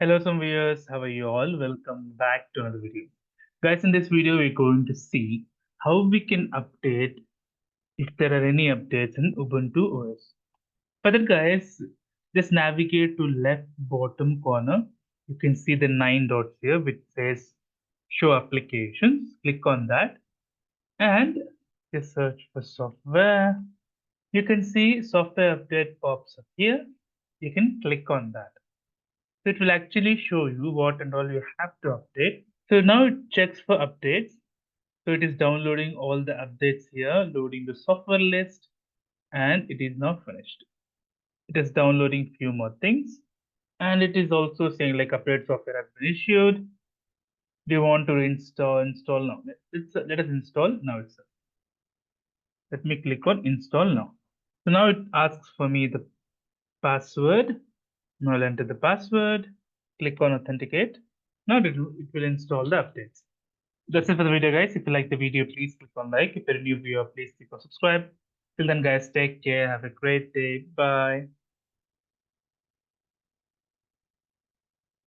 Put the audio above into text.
Hello, some viewers. How are you all? Welcome back to another video. Guys, in this video, we're going to see how we can update if there are any updates in Ubuntu OS. For that, guys, just navigate to left bottom corner. You can see the 9 dots here, which says Show Applications. Click on that and just search for software. You can see software update pops up here. You can click on that. So it will actually show you what and all you have to update. So now it checks for updates. So it is downloading all the updates here, loading the software list, and it is now finished. It is downloading few more things, and it is also saying like update software has been issued. Do you want to install? Install now. Let us install now itself. Let me click on install now. So now it asks for me the password. Now I'll enter the password. Click on authenticate. Now it will install the updates. That's it for the video, guys. If you like the video, please click on like. If you're a new viewer, please click on subscribe. Till then, guys, take care. Have a great day. Bye.